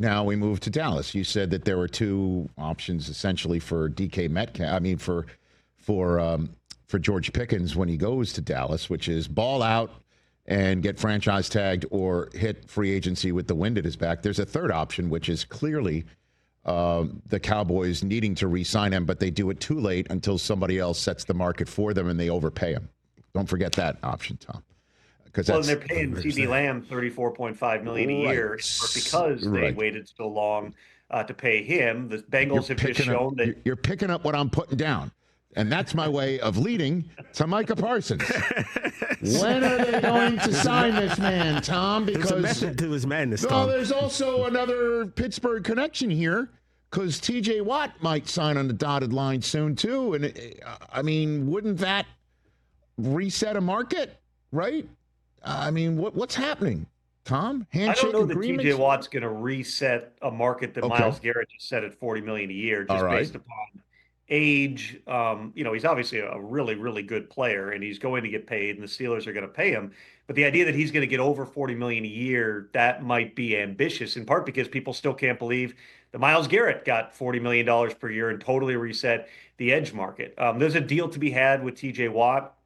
Now we move to Dallas. You said that there were two options essentially for DK Metcalf. I mean, for George Pickens when he goes to Dallas, which is ball out and get franchise tagged or hit free agency with the wind at his back. There's a third option, which is clearly the Cowboys needing to re-sign him, but they do it too late until somebody else sets the market for them and they overpay him. Don't forget that option, Tom. Well, they're paying CeeDee Lamb $34.5 million a year because they waited so long to pay him. The Bengals have just shown that you're picking up what I'm putting down. And that's my way of leading to Micah Parsons. When are they going to sign this man, Tom? Because there's a method to his madness, Tom. No, there's also another Pittsburgh connection here because T.J. Watt might sign on the dotted line soon, too. And, I mean, wouldn't that reset a market, right? I mean, what's happening, Tom? Handshake I don't know agreements? that T.J. Watt's going to reset a market that Myles Garrett just set at $40 million a year just based upon age. He's obviously a really, really good player, and he's going to get paid, and the Steelers are going to pay him. But the idea that he's going to get over $40 million a year, that might be ambitious, in part because people still can't believe that Myles Garrett got $40 million per year and totally reset the edge market. There's a deal to be had with T.J. Watt.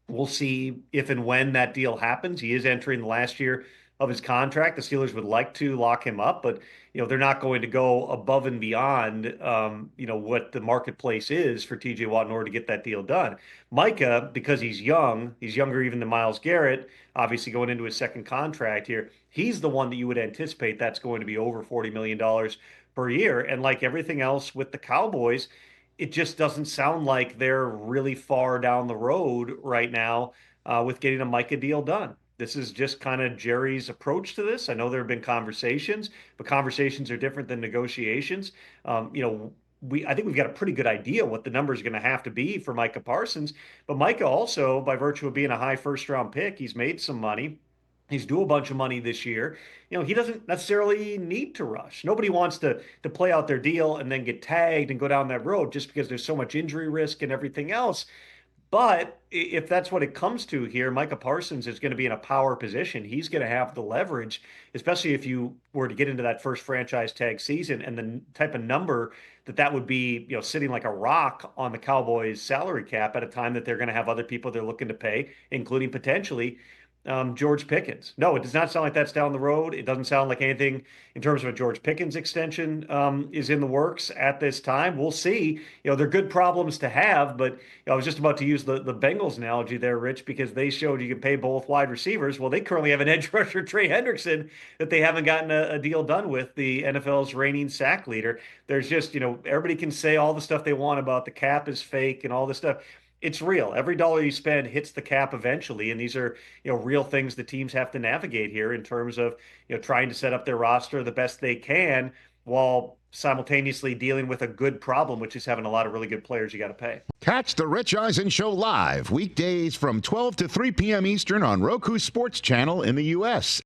We'll see if and when that deal happens. He is entering the last year of his contract. The Steelers would like to lock him up, but they're not going to go above and beyond what the marketplace is for TJ Watt in order to get that deal done. Micah, because he's younger even than Myles Garrett, obviously going into his second contract here, he's the one that you would anticipate that's going to be over $40 million per year. And like everything else with the Cowboys, it just doesn't sound like they're really far down the road right now with getting a Micah deal done. This is just kind of Jerry's approach to this. I know there have been conversations, but conversations are different than negotiations. I think we've got a pretty good idea what the number is going to have to be for Micah Parsons. But Micah also, by virtue of being a high first-round pick, he's made some money. He's due a bunch of money this year. He doesn't necessarily need to rush. Nobody wants to play out their deal and then get tagged and go down that road just because there's so much injury risk and everything else. But if that's what it comes to here, Micah Parsons is going to be in a power position. He's going to have the leverage, especially if you were to get into that first franchise tag season and the type of number that would be, sitting like a rock on the Cowboys salary cap at a time that they're going to have other people they're looking to pay, including potentially George Pickens. No, it does not sound like that's down the road. It doesn't sound like anything in terms of a George Pickens extension is in the works at this time. We'll see. They're good problems to have, but I was just about to use the Bengals analogy there, Rich, because they showed you can pay both wide receivers. Well, they currently have an edge rusher, Trey Hendrickson, that they haven't gotten a deal done with, the NFL's reigning sack leader. There's just, everybody can say all the stuff they want about the cap is fake and all this stuff. It's real. Every dollar you spend hits the cap eventually, and these are real things the teams have to navigate here in terms of trying to set up their roster the best they can while simultaneously dealing with a good problem, which is having a lot of really good players you got to pay. Catch the Rich Eisen Show live weekdays from 12 to 3 p.m. Eastern on Roku Sports Channel in the U.S.